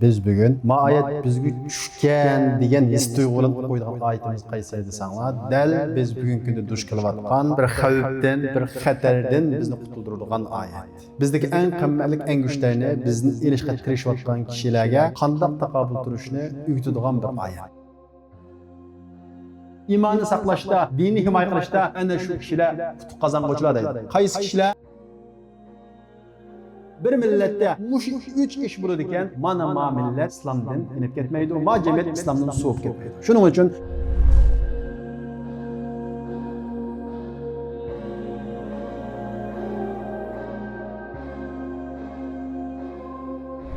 Biz bugün maayet bizga tushgan degan his tuyg'ulan qo'ydigan oyatimiz qaysi desanglar, dal biz bugungi kunda duch kelayotgan bir xavfdan, bir xatardan bizni qutuldiradigan oyat. Bizdagi eng qimmatli eng kuchlarni bizni ilishga tirishayotgan kishilarga qanday taqobil turishni o'rgatadigan bir oyat. İmanı saqlashda, dini himoya qilishda ana shu kishilar qutuq qozong'uvchilar deydi. Qaysi kishilar? Bir millatda mush 3 ish bo'ladi ekan, mana ma millat islomdan inib ketmaydi, ma jamiyat islomdan suvib ketmaydi. Shuning uchun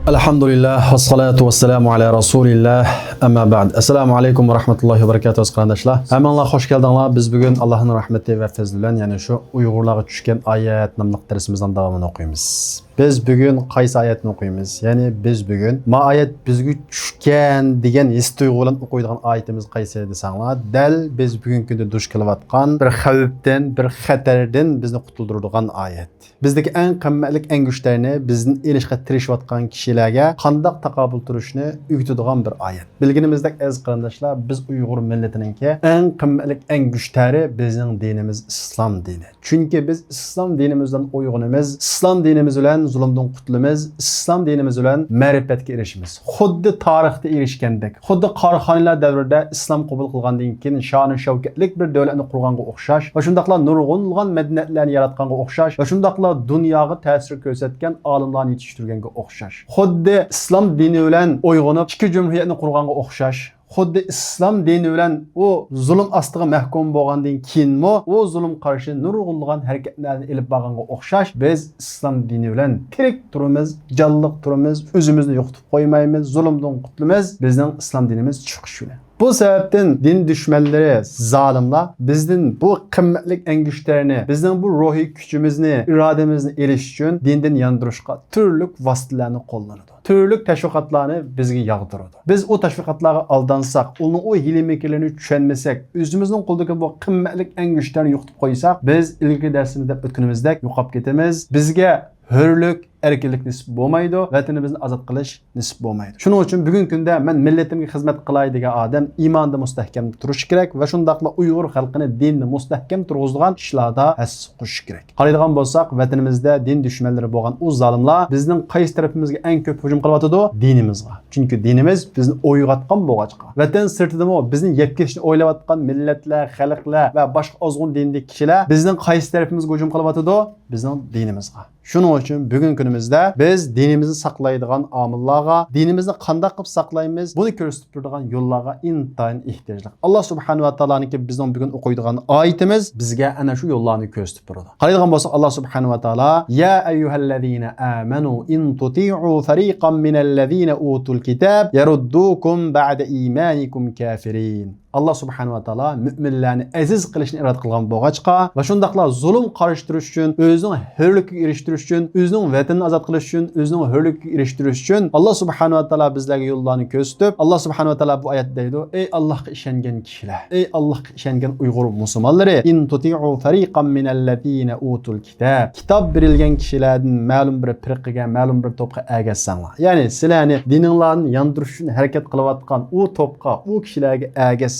Elhamdülillah ve salatu ve selamu ala Rasulillah amma ba'd. Assalamu alaikum ve rahmetullahi ve berekatuhu qardaşlar. Hemenler hoş geldinler. Biz bugün Allah'ın rahmeti ve fezli bilen yani şu Uygurlarga tushgan ayet namlıq dersimizden devamını okuyumuz. Biz bugün qaysi ayetni okuyumuz? Yani biz bugün ma ayet bizga tushgan degan his tuyg'ulan o'qiydigan ayetimiz qaysi desanglar, dal biz bugungi kunda duch kelayotgan bir xavfdan, bir xatardan bizni qutuldiradigan ayet. Bizdagi eng qimmatli eng kuchlarni bizni ilishga tirishayotgan kishilarga qanday taqobil turishni o'rgatadigan bir ayet. Bilginimizdek aziz qarindoshlar, biz Uyg'ur millatiningki eng qimmatli eng kuchlari bizning dinimiz islom dini. Chunki biz islom dinimizdan uyg'unimiz, islom dinimiz bilan zulmdan qutulamiz, islom dinimiz bilan ma'rifatga erishimiz. Xuddi tarixda erishgandek, xuddi Qorxonlar davrida islom qabul qilgandan keyin sha'ni shavkatlik bir davlatni qurganga o'xshash va shundaqlar nurg'unlagan madaniyatlarni yaratganga o'xshash va shundaqlar dunyoga ta'sir ko'rsatgan olimlarni yetishtirganga o'xshash. Xuddi islom dini bilan uyg'unib ikki jumhuriyatni qurganga o'xshash. Xuddi islom dini bilan o zulm ostiga mahkum bo'lgandan keyinmi o zulm qarshi nurg'unlagan harakatlarni ilib borganga o'xshash biz islom dini bilan tirik turamiz, jonliq turamiz, o'zimizni yo'qotib qo'ymaymiz, zulmdan qutulamiz. Bizning islom dinimiz chiqishi bilan. Bu sebepten din düşmanları, zalimler bizden bu qimmatli eng kuchlarni, bizning bu ruhiy kuchimizni, irodamizni elish uchun dindan yandırışqa turli vositalarni qo'llanadi. Turli tashviqotlarni bizga yog'diradi. Biz o tashviqotlarga aldansak, uning o hiyla-mekirlarini tushunmasak, o'zimizning qo'ldagi bu qimmatli eng kuchlarni yo'qotib qo'ysak, biz ilgari darsimizda o'tganimizdek yo'qolib ketamiz. Bizga hürlük, erkinlik nisb bo'lmaydi, vatanimizni azod qilish nisb bo'lmaydi. Shuning uchun bugungi kunda men millatimga xizmat qilay degan odam iymonda mustahkam turishi kerak va shundaqla Uyg'ur xalqini dinni mustahkam turg'izadigan ishlarda hassa qo'shish kerak. Qaraydigan bo'lsak, vatanimizda din dushmanlari bo'lgan u zolimlar bizning qaysi tarafimizga eng ko'p hujum qilyotidi? Dinimizga. Chunki dinimiz bizni o'yg'atgan bo'lg'achqa. Vatan sirtidami bizni yeb ketishni o'ylayotgan millatlar, xalqlar va boshqa ozg'un dinli kishilar bizning qaysi tarafimizga hujum qilyotidi? Bizning dinimizga. Shuning uchun bugungi kunimizda biz dinimizni saqlaydigan omillarga, dinimizni qanday qilib saqlaymiz, buni ko'rsatib turadigan yo'llarga intayin ehtiyojli. Alloh subhanahu va taoloning bizning bugun o'qiydigan oyatimiz bizga ana shu yo'llarni ko'rsatib turadi. Qaraydigan bo'lsak, Alloh subhanahu va taolo: "Ya ayyuhallazina amanu in tuti'u fariqan minallazina utul kitab yaruddukum ba'da imanikum kafirin." Allah subhanahu wa ta'ala müminlarni aziz qilishni irod qilgan bo'lg'achqa va shundaqla zulm qarshi turish uchun, o'zining hurlikka erishtirish uchun, o'zining vatanini azod qilish uchun, o'zining hurlikka erishtirish uchun Allah subhanahu wa ta'ala bizlarga yo'llarni ko'rsatib, Allah subhanahu wa ta'ala bu oyatda deydi: "Ey Allohga ishongan kishilar, ey Allohga ishongan Uyg'ur musulmonlari, in tuti'u fariqan minallazina utul kitab." Kitob berilgan kishilardan ma'lum bir firqaga, ma'lum bir to'pga ergashsanglar. Ya'ni sizlarni dininglarni yondirish uchun harakat qilayotgan u to'pga, u kishilarga ergashsanglar,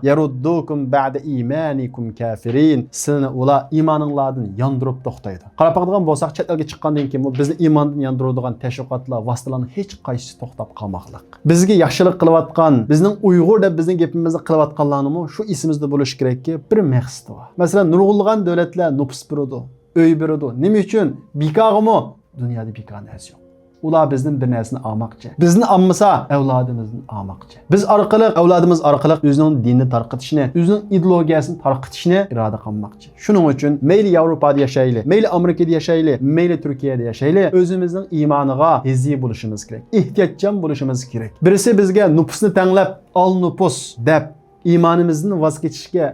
yaruddukum ba'da imanikum kafirin. Sizni ular iymoninglardan yondirib to'xtaydi. Qarab baqadigan bo'lsak, chet elga chiqqandan keyin bu bizni iymondan yondiradigan tashviqotlar, vositalarning hech qaysisi to'xtab qolmoqlik. Bizga yaxshilik qilayotgan, bizning Uyg'ur deb bizning gapimizni qilayotganlarni shu esimizda bo'lish kerakki, bir maqsadi bor. Masalan, nurg'unlagan davlatlar nupus beradi, uy beradi. Nima uchun? Bekormi? Dunyoda bekor narsa yo'q. Ular bizning bir narsani olmoqchi. Bizni olmasa, avlodimizni olmoqchi. Biz orqali, avlodimiz orqali o'zining dinini tarqatishni, o'zining ideologiyasini tarqatishni iroda qilmoqchi. Shuning uchun mayli Yevropada yashaylik, mayli Amerikada yashaylik, mayli Turkiyada yashaylik, o'zimizning iymoniga hizli bo'lishimiz kerak. Ehtiyotchan bo'lishimiz kerak. Birisi bizga nupusni tanglab, ol nupus deb iymonimizni voz kechishga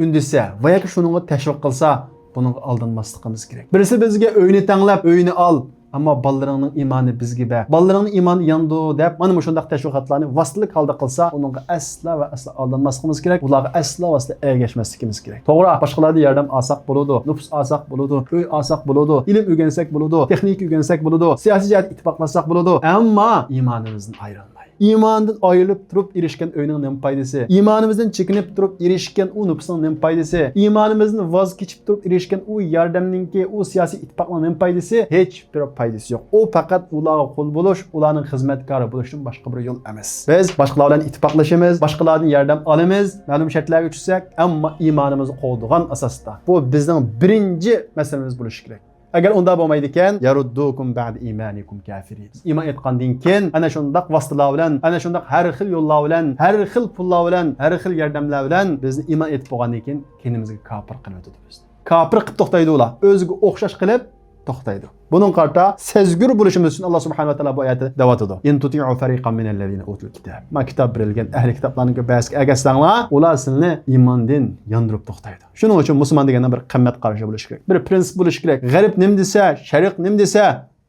undisa va yoki shuningga tashviq qilsa, buning aldanmasligimiz kerak. Birisi bizga uyni tanglab, uyni ol, Ammo ballarning iymoni bizga ber. Ballarning iymoni yondu deb mana bu shunday tashviqotlarni vositalik holda qilsa, uningga asla va asla aldanmasligimiz kerak. Ularga asla va asla ergashmasligimiz kerak. To'g'ri, boshqalarga yordam olsak bo'ladi, nufus olsak bo'ladi, uy olsak bo'ladi, ilm o'rgansak bo'ladi, texnika o'rgansak bo'ladi, siyosiy jihat ittifoqlasak bo'ladi. Ammo iymonimizdan ayrilmaydi. İmandan ayrılıp durup erişken öyünün ne faydası? İmanımızdan çekinip durup erişken o nüfusun ne faydası? İmanımızdan vazgeçip durup erişken o yardımınki, o siyasi ittifakla ne faydası? Hiçbir faydası yok. O fakat ulağa kul buluş, ulağının hizmetkarı buluşun başka bir yol emas. Biz başkalarla ittifaklaşımız, başkalardan yardım alımız, malum şartlarga tushsak, ama imanımızı qo'ydigan asasda. Bu bizning birinchi meselemiz bo'lishi kerak. Agar unda bo'lmaydigan, yaruddukum ba'd imanikum kafirin. Iymon etgandan keyin ana shundaq vositalar bilan, ana shundaq har xil yo'llar bilan, har xil pullar bilan, har xil yordamlar bilan bizni iymon etib bo'lgandan keyin kendimizga kafir qilib o'tadi biz. Kafir qilib to'xtaydi ular. O'ziga o'xshash qilib to'xtaydi. Bunun qarta sezgür bo'lishimiz uchun Alloh subhanahu va taolo bu oyatda davatadi. In tuti'u fariqan minallazina utul kitab. Ma kitob berilgan ahli kitoblarning ba'zisiga agasanglar, ular sizni iymondan yondirib to'xtaydi. Shuning uchun musulmon degandan bir qimmat qarashi bo'lishi kerak. Bir prinsip bo'lishi kerak. G'arib nim desa, shariq nim desa,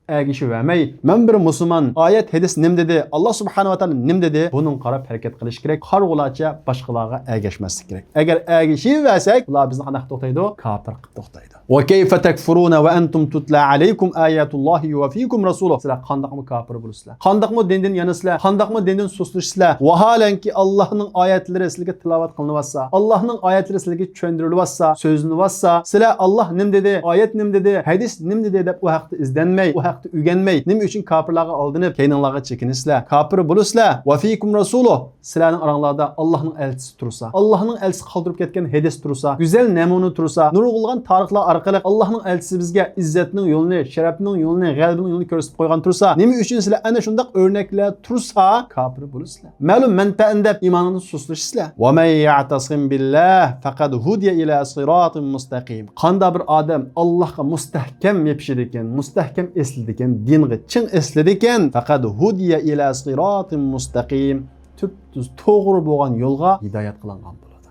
ergişi vermey. Men bir musulmon oyat hadis nim dedi, Alloh subhanahu va taolo nim dedi, bunun qarab harakat qilish kerak. Qarg'ulacha boshqalarga ergashmaslik kerak. Agar ergishib versak, ular bizni qanday to'xtaydi? Kafir qilib to'xtaydi. Wa kayfa takfuruna wa antum tutla alaykum ayatullohi wa fiikum rasuluh. Sizlar qandaqmi kafir bo'lasizlar? Qandaqmi dindan yanasizlar? Qandaqmi dindan suslushsizlar? Vaholanki Allohning oyatlari sizlarga tilovat qilinayotsa, Allohning oyatlari sizlarga tushuntirilibsa, so'zlanayotsa, sizlar Alloh nim dedi, oyat nim dedi, hadis nim dedi deb u haqda izlanmay, u haqda o'rganmay, nima uchun kafirlarga aldinib, keyninglarga chekinisizlar? Kafir bo'lasizlar. Va fiikum rasuluh. Sizlarning oranglarda Allohning elchisi tursa, Allohning elchisi qoldirib ketgan hadis tursa, go'zal namuna tursa, nurg'ulgan tarixlar orqali Allohning elchisi bizga izzatning yo'lini, sharafning yo'lini, g'albining yo'lini ko'rsatib qo'ygan tursa, nima uchun sizlar ana shunday o'rnaklar tursa, kafir bo'lasizlar. Ma'lum manfaat deb iymonini suslasizlar. Va may ya'tasim billah faqad hudiya ila siratin mustaqim. Qanda bir odam Allohga mustahkam yepishidi ekan, mustahkam eslidi ekan, dinga chin eslidi ekan, faqad hudiya ila siratin mustaqim. Tüp-tüz to'g'ri bo'lgan yo'lga hidoyat qilingan bo'ladi.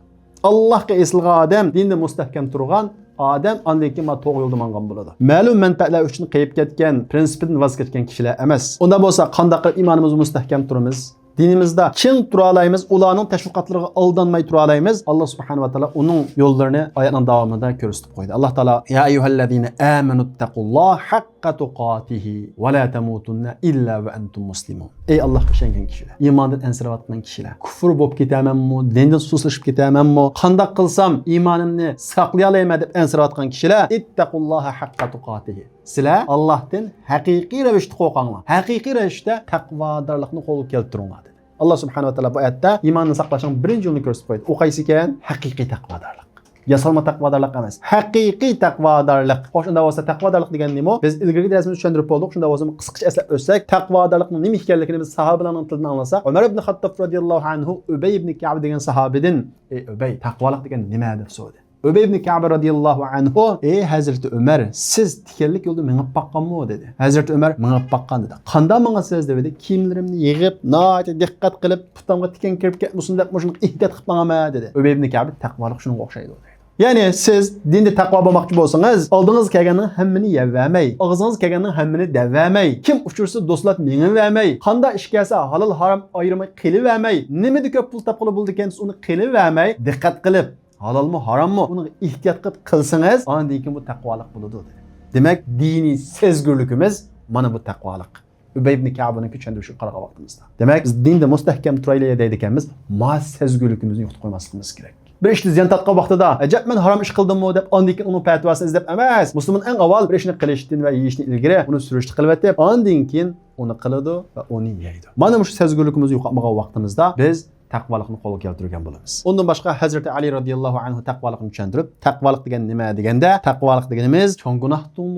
Allohga eslgan odam dinda mustahkam turgan odam andan keyin to'g'ri yo'lda mangan bo'ladi. Ma'lum manfaatlar uchun qayib ketgan, prinsipidan voz kechgan kishilar emas. Unda bo'lsa qanday qilib iymonimizni mustahkam turamiz? Dinimizda chin tura olaymiz, ularning tashviqotlariga aldanmay tura olaymiz. Alloh subhanahu va taolo uning yo'llarini oyatning davomida ko'rsatib qo'ydi. Alloh taolo ya ayyuhallazina amanu taqulloha haqqa tuqatihi va la tamutunna illa va antum muslimun. Ey Allohga ishongan kishilar, iymondan ansirayotgan kishilar, kufr bo'lib ketamanmi, dindan suslashib ketamanmi, qanday qilsam iymonimni saqlay olayman deb ansirayotgan kishilar, ittaqulloha haqqa tuqatihi. Sizlar Allohdan haqiqiy ravishda qo'rqinglar. Haqiqiy ravishda taqvodorlikni qo'lga keltiringlar. Allah subhanahu wa taala bu oyatda iymonni saqlashning birinchi yo'lini ko'rsatib qo'ydi. U qaysi ekan? Haqiqiy taqvodorlik. Yasalma taqvodorlik emas. Haqiqiy taqvodorlik. O'shanda bo'lsa taqvodorlik degan nima? Biz ilgari darsimizni tushuntirib bo'ldik. Shunda bo'lsa qisqacha eslab o'tsak, taqvodorlikning nima ekanligini biz sahobalarning tilidan anglasak, Umar ibn Xattob radhiyallohu anhu Ubay ibn Ka'b degan sahobadan, "Ey Ubay, taqvolik degan nima?" deb so'radi. Ubay ibn Ka'b radhiyallohu anhu, "Ey Hazreti Umar, siz tikanlik yo'lda mengib baqqanmi?" dedi. Hazreti Umar mengib baqqan dedi. "Qanday mengasiz?" dedi. "Kiyimlarimni yig'ib, noyat diqqat qilib, putamga tikan kirib ketmasin deb shuni ehtiyot qilib mengama" dedi. Ubay ibn Ka'b taqvolik shunga o'xshaydi dedi. Ya'ni siz dinda taqvo bo'lmoqchi bo'lsangiz, oldingiz kelganning hammani yeyvermay, og'zingiz kelganning hammani devermay, kim uchursa do'stlar mengivermay, qanday ish kelsa halol harom ayirmay qilivermay, nimada ko'p pul topqili bo'ldi ekan, uni qilivermay, diqqat qilib halalmi harommi uni ehtiyot qilib qilsangiz, ondan keyin bu taqvolik bo'ladi dedi. Demak, diniy sezgurligimiz mana bu taqvolik. Ubay ibn Ka'bning tushundirishi qaragan vaqtimizda. Demak, biz dinda mustahkam turaylik deydi ekanmiz, ma sezgurligimizni yo'qotib qo'ymasligimiz kerak. Bir ishni ziyon tatgan vaqtida, "Ajab men harom ish qildimmi?" deb ondan keyin uning fatvosini izlab emas, musulmon eng avval bir ishni qilishdan va yeyishni ilgari uni surishni qilib o'tib, ondan keyin uni qiladi va uni yeydi. Mana shu sezgurligimizni yo'qotmagan vaqtimizda biz taqvolikni qo'lga keltirgan bo'lamiz. Undan boshqa Hazrati Ali radhiyallohu anhu taqvolikni tushuntirib, taqvolik degan nima deganda, taqvolik deganimiz cho'ng gunohdan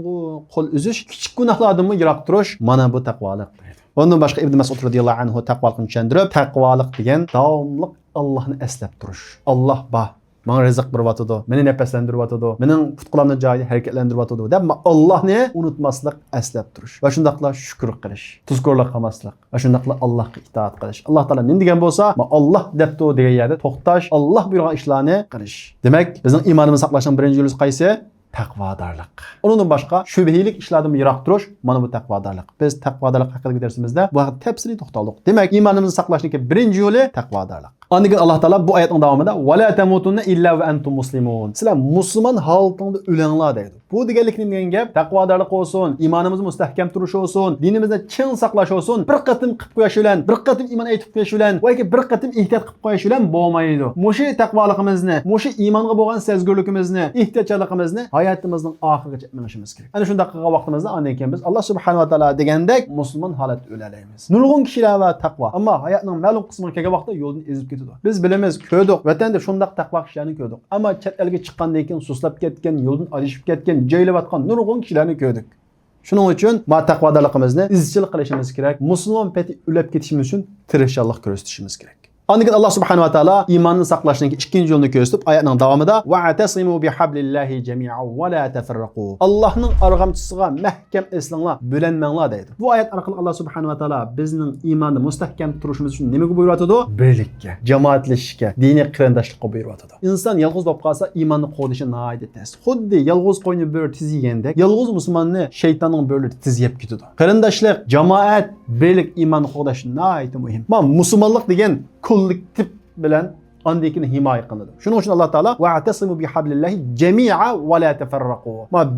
qo'l uzish, kichik gunohlardan yiroq turish, mana bu taqvolik. Ondan boshqa Ibn Mas'ud radhiyallohu anhu taqvolikni tushuntirib, taqvolik degan davomli Allohni eslab turish. Alloh bor, menga rizq beryotidi, meni nafaslantiryotidi, mening putqulamni joyida harakatlantiryotidi deb Allohni unutmaslik, eslab turish. Va shundaqla shukr qilish, tuzkorlik qilmaslik va shundaqla Allohga itoat qilish. Alloh taolo nima degan bo'lsa, Alloh debdi degan yerda to'xtash, Alloh buyurgan ishlarni qilish. Demak, bizning iymonimizni saqlashning birinchi yo'li qaysi? taqvodorlik. Undan boshqa shubhilik ishlardan yiroq turish mana bu taqvodorlik. Biz taqvodorlik haqidagi darsimizda bu haqida tafsiliy to'xtaldik. Demak, iymonimizni saqlashning birinchi yo'li taqvodorlik. Ondan keyin Alloh taolo bu oyatning davomida va la tamutunna illa va antum muslimun. Sizlar musulmon holatda o'linglar deydi. Bu deganlikni degan gap taqvodorlik olsun, iymonimiz mustahkam turishi olsun, dinimizni chin saqlash olsun, bir qatim qilib qo'yish bilan, bir qatim iymon aytib qo'yish bilan yoki bir qatim ehtiyot qilib qo'yish bilan bo'lmaydi. Mushu taqvoligimizni, mushu iymonga bo'lgan sezgurligimizni, ehtiyotchiligimizni hayotimizning oxirigacha minishimiz kerak. Ana shunday qilgan vaqtimizda ondan keyin biz Alloh subhanahu va taolo degandek musulmon holatda o'lalaymiz. Nurg'un kishilar va taqvo, ammo hayotning ma'lum qismiga kelgan vaqtda yo'ldan ezib ketadi. Biz bilamiz, ko'rdik, vatanda shunday taqvo kishilarni ko'rdik. Ammo chet elga chiqqandan keyin suslab ketgan, yo'ldan adashib ketgan, joylayotgan nurg'un kishilarni ko'rdik. Shuning uchun ma taqvodorligimizni izchil qilishimiz kerak. Musulmon peti ulab ketishimiz uchun tirishchilik ko'rsatishimiz kerak. Ondan keyin Alloh subhanahu va taolo iymonni saqlashning ikkinchi yo'lini ko'rsatib, oyatning davomida wa'tasimu bihablillahi jami'an va la tafarraqu. Allohning arg'amchisiga mahkam eslanglar, bo'lanmanglar deydi. Bu oyat orqali Alloh subhanahu va taolo bizning iymonni mustahkam turishimiz uchun nimaga buyuryapti? Birlikka, jamoatlashishga, diniy qarindoshlikqa buyuryapti. Inson yolg'iz bo'lib qolsa, iymonni qo'llashi nihoyat tez. Xuddi yolg'iz qo'yni bo'ri tizigandek, yolg'iz musulmonni shaytonning bo'ri tiziyib ketadi. Qarindoshlik, jamoat, birlik iymonni qo'llash nihoyat muhim. Musulmonlik degan kollektiv bilan andekini himoya qiladi. Shuning uchun Alloh taolo wa'tasimu bihablillahi jami'a va la tafarraqu.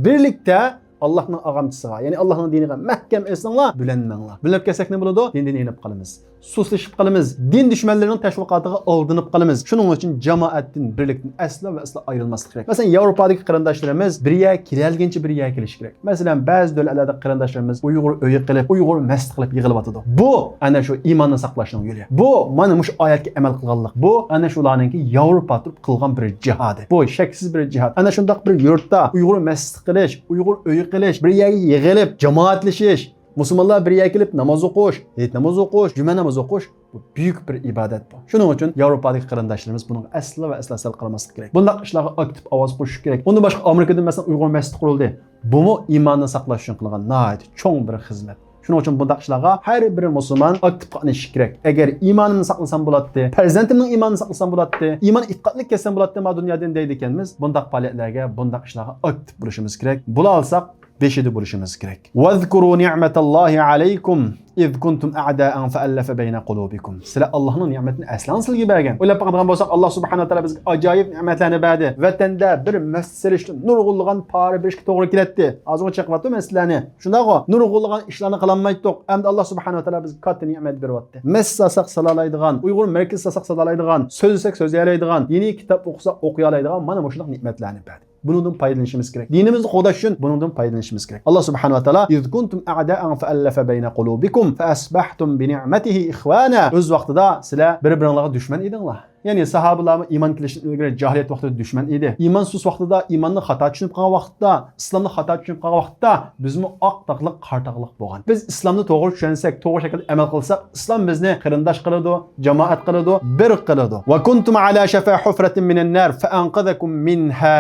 Birlikda Allohning ag'amchisiga, ya'ni Allohning diniga mahkam eslanglar, bo'lanmanglar. Bilib kelsak nima bo'ladi? Dindan yenib qolamiz. Suslashib qolamiz. Din dushmanlarining tashviqotiga aldinib qolamiz. Shuning uchun jamoatdan, birlikdan aslo va aslo ayrilmaslik kerak. Masalan, Yevropadagi qarindoshlarimiz birga kelgancha birga kelish kerak. Masalan, ba'zi davlatlarda qarindoshlarimiz Uyg'ur o'yi qilib, Uyg'ur mast qilib yig'ilyotadi. Bu ana shu iymonni saqlashning yo'li. Bu mana shu oyatga amal qilganlik. Bu ana shularning Yevropa turib qilgan bir jihad. Bu shaksiz bir jihad. Ana shunday bir yurtda Uyg'ur mast qilish, Uyg'ur o'yi qilish, birga yig'ilib, jamoatlashish, musulmonlar birga kelib namoz o'qish, namoz o'qish, juma namoz o'qish bu buyuk bir ibodat bu. Shuning uchun Yevropadagi qarindoshlarimiz buni aslo va aslo sal qilmaslik kerak. Bunday ishlarga aktiv ovoz qo'shish kerak. Undan boshqa Amerikada masalan Uyg'ur masjid qurildi. Bu iymonni saqlash uchun qilgan nihoyat cho'ng bir xizmat. Shuning uchun bunday ishlarga har bir musulmon aktiv qatnashishi kerak. Agar iymonini saqlasam bo'ladi, farzandimning iymonini saqlasam bo'ladi, iymon ittiqodlik kelsam bo'ladi, ma dunyodan deydi ekanmiz. Bunday faoliyatlarga, bunday ishlarga aktiv bo'lishimiz kerak. Bo'la olsak beshida bo'lishimiz kerak. Vazkuru ni'matallohi alaykum iz kuntum a'da'an fa'alafa bayna qulubikum. Sizlar Allohning ne'matini aslan sizga bergan. O'ylab qaraydigan bo'lsak, Alloh subhanahu va taolo bizga ajoyib ne'matlarni berdi. Vatanda bir mas'alishni nurg'unlagan pora berishga to'g'ri keladi. Hozircha chiqyapti mas'alani. Shundaqo nurg'unlagan ishlarni qilolmaydik. Endi Alloh subhanahu va taolo bizga katta ne'mat beryapti. Massasak salalaydigan, Uyg'ur markaz sasak salalaydigan, so'zsak so'zlaydigan, yeni kitob o'qisak o'qiy oladigan mana bu shunday ne'matlarni berdi. Bundan foydalanishimiz kerak. Dinimizni qo'llash uchun bundan foydalanishimiz kerak. Alloh subhanahu va taolo iz kuntum a'da'an fa'alafa bayna qulubikum fa asbahtum bi ni'matihi ikhwana. O'z vaqtida sizlar bir-biringizga dushman edinglar. Ya'ni sahobalar iymon kelishdan ilgari jahiliyat vaqtida dushman edi. Iymon sus vaqtida iymonni xato tushunib qolgan vaqtda, islomni xato tushunib qolgan vaqtda bizmi oq taqliq, qora taqliq bo'lgan. Biz islomni to'g'ri tushunsak, to'g'ri shaklda amal qilsak, islom bizni qarindosh qiladi, jamoat qiladi, bir qiladi. Va kuntum ala shafa hufratin minan nar fa anqadhakum minha.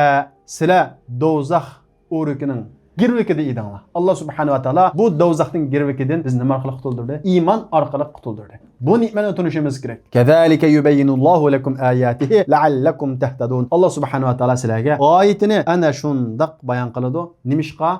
Sizlar do'zax o'rikining girvikida edinglar. Alloh subhanahu va taolo bu do'zaxning girvikidan bizni nima orqali qutuldirdi? Iymon orqali qutuldirdi. Bu ne'matni tunishimiz kerak. Kazalika yubayyinullohu lakum ayatihi la'allakum tahtadun. Alloh subhanahu va taolo sizlarga oyatini ana shundaq bayon qiladi. Nimishqa?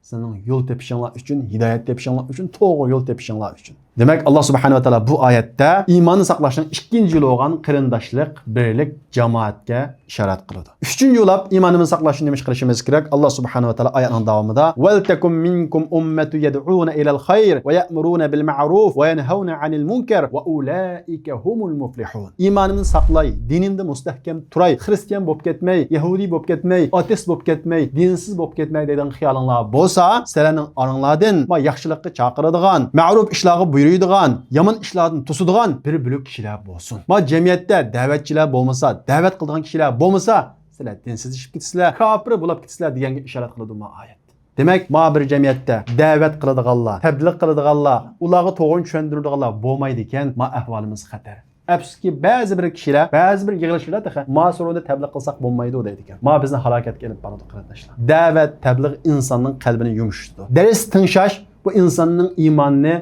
Sening yo'l tepishinglar uchun, hidoyat tepishinglar uchun, to'g'ri yo'l tepishinglar uchun. Demak, Alloh subhanahu va taolo bu oyatda iymonni saqlashning ikkinchi yo'li bo'lgan qarindoshlik, birlik, jamoatga ishorat qiladi. Uchinchi yo'lab iymonimizni saqlashni nima qilishimiz kerak? Alloh subhanahu va taolo oyatning davomida "Wal takum minkum ummatun yad'una ilal khayr va ya'muruna bil ma'ruf va yanhauna 'anil munkar va ulaika humul muflihun." Iymonimni saqlay, dinimda mustahkam turay, xristian bo'lib ketmay, yahudi bo'lib ketmay, ateist bo'lib ketmay, dinsiz bo'lib ketmay degan xiyolinglar bo'lsa, sizlarning oranglardan yaxshilikka chaqiradigan, ma'ruf ishlarga buyuradigan, yomon ishlardan to'sadigan bir bo'lak kishilar bo'lsin. Ma jamiyatda da'vatchilar bo'lmasa, da'vat qiladigan kishilar bo'lmasa, sizlar dinsizlashib ketasizlar, kofir bo'lib ketasizlar deganga ishorat qiladi bu oyat. Demak, ma bir jamiyatda da'vat qiladiganlar, tabliq qiladiganlar, ularga to'g'ri tushuntiradiganlar bo'lmaydi ekan, ma ahvolimiz xatar. Afsuski ba'zi bir kishilar, ba'zi bir yig'ilishlarda mas'ulda tabliq qilsak bo'lmaydi deydi ekan. Ma bizni halokatga olib boradi qarindoshlar. Da'vat, tabliq insonning qalbini yumshitadi. Dars tinshash bu insonning iymonini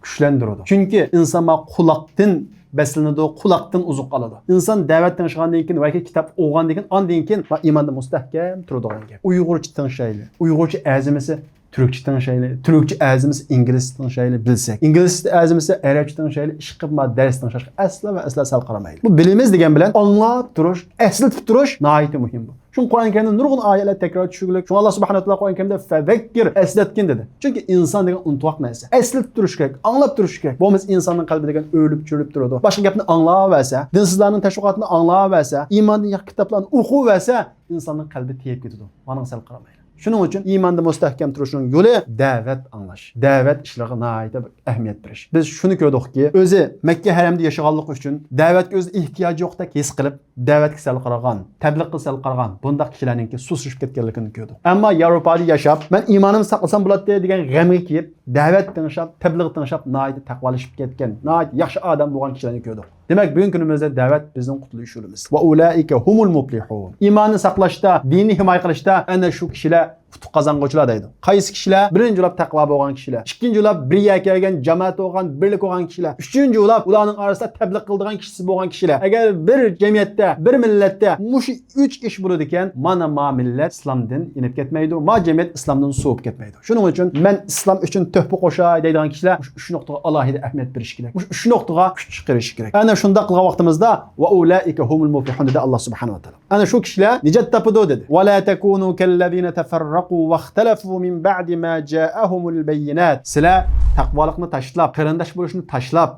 kuchlantiradi. Chunki inson quloqdan beslanadi, quloqdan uzuq oladi. Inson da'vat tingishgandan keyin va kitob o'qigandan keyin ondan keyin iymonda mustahkam turadigan gap. Uyg'urcha tingishayli. Uyg'urcha azimisi Türkçe tingishayli. Türkçe azimisi ingliz tingishayli bilsak. Ingliz azimisi arabcha tingishayli. Ish qilib dars tingish asla va asla sal qaramaydi. Bu bilimiz degan bilan anglab turish, eslatib turish nihoyat muhim bu. Çünkü Kur'an-ı Kerim'de nurgun ayetler tekrar düşürülük. Çünkü Allah subhanahu wa ta'ala Kur'an-ı Kerim'de fezekkir, esletkin dedi. Çünkü insan degen unutmak neyse. Esletip duruş gerek, anlap duruş gerek. Bu insanın kalbi degen ölüp çürüp duruyordu. Başka gapni anlayıverse, dinsizlerin teşvikatını anlayıverse, imanın yak kitaplarını okuverse, insanın kalbi tiyip gidiyordu. Bana sel qaramaydi. Shuning uchun iymonda mustahkam turishning yo'li da'vat anglash. Da'vat ishlariga nihoyat ahamiyat berish. Biz shuni ko'rdikki, o'zi Makka haramida yashaganlik uchun da'vatga o'zi ehtiyoji yo'qdek his qilib, da'vatga sal qaragan, tabliğga sal qaragan bundaq kishilarningki susishib ketganligini ko'rdik. Ammo Yevropada yashab, men iymonimni saqlasam bo'ladi degan g'amga kelib, da'vat tinglashab, tabliğ tinglashab nihoyat taqvolashib ketgan, nihoyat yaxshi odam bo'lgan kishilarni ko'rdik. Demek bugün günümüzde davet bizim qutuluş yolumuz. Ve ulaike humul muflihun. İmanı saqlashda, dini himoya qilishda ana shu kishilar futuq qozong'uvchilar deydi. Qaysi kishilar? Birinchi ulab taqvo bo'lgan kishilar. Ikkinchi ulab birga kelgan jamoat bo'lgan, birlik bo'lgan kishilar. Uchinchi ulab ularning orasida tabliğ qildigan kishisi bo'lgan kishilar. Agar bir jamiyatda, bir millatda mush 3 ish bo'ladi ekan, mana ma millat islomdan inib ketmaydi, ma jamiyat islomdan suvib ketmaydi. Shuning uchun men islom uchun tuhfa qo'shay deydigan kishilar shu nuqtaga alohida ahamiyat berish kerak. Shu nuqtaga kuch chiqarish kerak. Ana shunda qilgan vaqtimizda va ulaika humul muflihun dedi Alloh subhanahu va taolo. Ana shu kishilar nijot topadi dedi. Va la takunu kallazina tafarraqu va ikhtalafu min ba'di ma ja'ahumul bayyinat. Sizlar taqvolikni tashlab, qarindosh bo'lishni tashlab,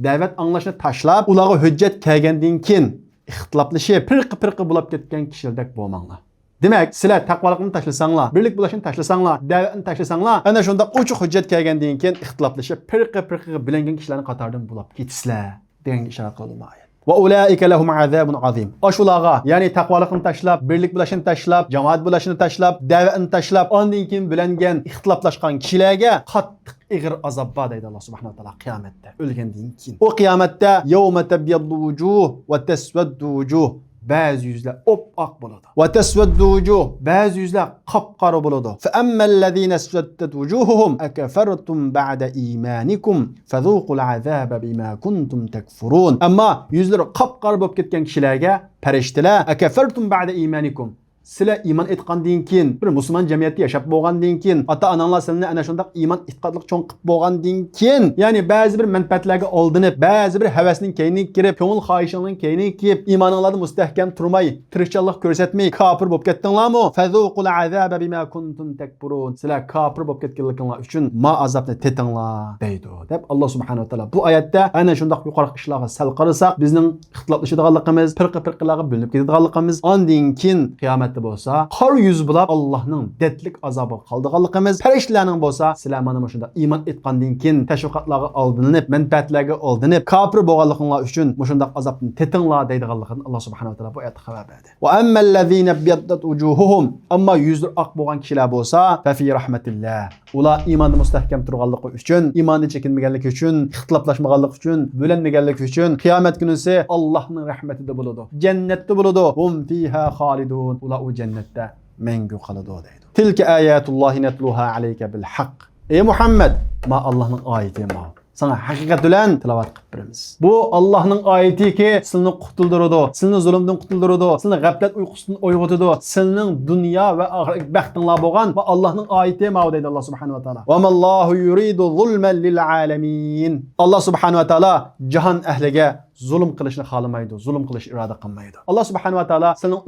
da'vat anglashni tashlab, ularga hujjat kelgandan keyin ixtiloflashib, pirqi bo'lib ketgan kishilardek bo'lmanglar. Demek sizlar taqvolikni tashlasanglar, birlik bo'lishni tashlasanglar, da'vatni tashlasanglar, ana shunda ochiq hujjat kelgandan keyin ixtiloflashib, pirqi bilingan kishilarning qatoridan bo'lib ketisizlar degan ishorat qildi oyat. Ve ulaike lehum azabun azim. Aşulağa yani taqvolikni tashlab, birlik bo'lishni tashlab, jamoat bo'lishni tashlab, da'vatni tashlab, ondan keyin bilingan ixtiloflashgan kishilarga qattiq ig'ir azob bor deydi Alloh subhanahu va taolo qiyomatda, o'lgandan keyin. O qiyomatda yawma tabyaddu wujuh va taswaddu wujuh. Bazı yüzler opaq bo'ladi. Va taswaddu wujuh, bazı yüzler qapqara bo'ladi. Fa ammallazina aswaddat wujuhuhum akafartum ba'da imanikum fadhuqul azaba bima kuntum takfurun. Amma yüzleri qapqara bo'lib ketgan kishilarga farishtalar akafartum ba'da imanikum. Sizlar iman etgandan keyin, bir musulmon jamiyatda yashab bo'lgandan keyin, ota-onalar sizlarni ana shunday iman e'tiqodlik cho'ng qilib bo'lgandan keyin, ya'ni ba'zi bir manfaatlarga oldinib, ba'zi bir havasning keyniga kirib, ko'ngil xohishining keyniga kirib, iymoningizda mustahkam turmay, tirikchilik ko'rsatmay, kofir bo'lib ketdinglarmi? Fazuqul azaba bima kuntum takburun. Sizlar kofir bo'lib ketganliginglar uchun ma azobni tetinglar deydi. Deb Alloh subhanahu va taolo bu oyatda ana shunday yuqori ishlarga sal qarasak, bizning ixtiloflashadiganligimiz, pirqi-pirqilarga bo'linib ketadiganligimiz, ondan keyin qiyomat bo'lsa, qor yuz bo'lib Allohning detlik azobi qoldiganligimiz, farishtalarning bo'lsa, sizlar mana shunda iymon etgandan keyin tashviqotlarga oldinib, manfaatlarga oldinib, kofir bo'lganliginglar uchun shunday azobni tetinglar deydiganligini Alloh subhanahu va taolo bu oyatda xabar berdi. Va ammallazina biyaddat wujuhuhum, amma yuzlar oq bo'lgan kishilar bo'lsa, fa fi rahmatillah. Ular iymonda mustahkam turganligi uchun, iymonda chekinmaganligi uchun, ixtiloflashmaganligi uchun, bo'linmaganligi uchun qiyomat kunisi Allohning rahmatida bo'ladi. Jannatda bo'ladi. Hum fiha xolidun. Ular o cennette mengu qoladi deydi. Tilka ayatullohi natluha alayka bil haqq. Ey Muhammad, ma Allohning oyati ma. Sana haqiqat bilan tilovat qilib beramiz. Bu Allohning oyatiki, sizni qutuldiradi, sizni zulmdan qutuldiradi, sizni g'aflat uyqusidan uyg'otadi, sizning dunyo va oxirat baxtinglar bo'lgan va Allohning oyati ma deydi Alloh subhanahu va taolo. Va mallohu yuridu zulman lil alamin. Alloh subhanahu va taolo jahon ahliga zulm qilishni xohlamaydi, zulm qilish iroda qilmaydi. Alloh subhanahu va taolo sizning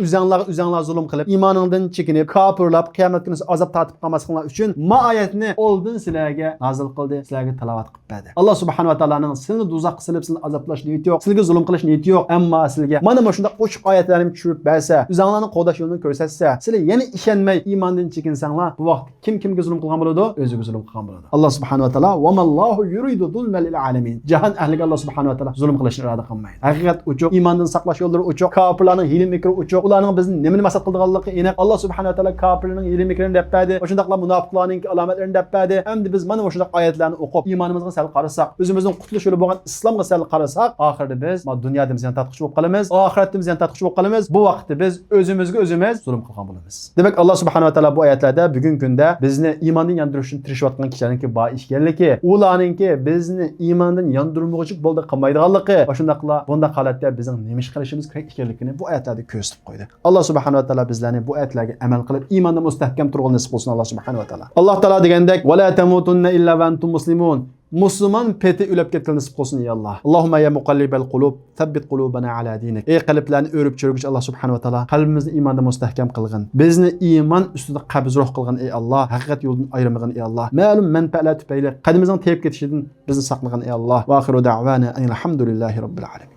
o'zinglar zulm qilib, iymoningdan chekinib, kofirlab, qiyomat kuni azob tatib qolmasliginglar uchun ma oyatni oldin sizlarga nozil qildi, sizlarga tilovat qilib berdi. Alloh subhanahu va taoloning sizni do'zaxga silib, sizni azoblаш niyati yo'q, sizga zulm qilish niyati yo'q, ammo sizga mana shunday ochiq oyatlarni tushirib bersa, o'zinglarning qo'dash yo'lini ko'rsatsa, sizlar yana ishonmay iymondan chekinsanglar, bu vaqt kimga zulm qilgan bo'ladi? O'ziga zulm qilgan bo'ladi. Alloh subhanahu va taolo va mallohu yuridu zulman lil alamin. Jahon ahliga Alloh subhanahu va taolo zulm qilishni iroda qolmaydi. Haqiqat uchuq, iymondan saqlash yo'llari uchuq, kofirlarning hiyla mikri uchuq, ularning bizni nimani maqsad qilganligi aniq. Alloh subhanahu va taolo kofirlarning hiyla mikrini deb berdi. O'shundaqla munofiqlarning alomatlarini deb berdi. Endi biz mana o'shundaq oyatlarni o'qib, iymonimizga sal qarasak, o'zimizning qutulish yo'li bo'lgan islomga sal qarasak, oxirida biz dunyoda biz yana tatqish bo'lib qolamiz, oxiratda biz yana tatqish bo'lib qolamiz. Bu vaqtda biz o'zimizga o'zimiz zulm qilgan bo'lamiz. Demak, Alloh subhanahu va taolo bu oyatlarda bugungi kunda bizni iymondan yandirish uchun tirishayotgan kishilarningki bor ish ekanligi, ularningki bizni iymondan yandirmoqchi bo'ldi qilmaydiganligi, shundaqla bunda holatda bizning nima ish qilishimiz kerak ekanligini bu oyatlarda ko'rsatib qo'ydi. Alloh subhanahu va taolo bizlarni bu oyatlarga amal qilib iymonda mustahkam turgan nasib qilsin Alloh subhanahu va taolo. Alloh taolo degandek: "Va la tamutunna illa va antum muslimun." Musulmon peti o'lib ketgan nasib qilsin ey Alloh. Allohumma ya muqallibal qulub, thabbit qulubana ala dinik. Ey qalblarni o'rib chirg'uvchi Alloh subhanahu va taolo, qalbimizni iymonda mustahkam qilgin. Bizni iymon ustida qabz ruh qilgin ey Alloh. Haqiqat yo'ldan ayirmagin ey Alloh. Ma'lum manfaatlar tufayli qadimizning tepib ketishdan bizni saqlagin ey Alloh. Va axiru da'wana alhamdulillahi robbil alamin.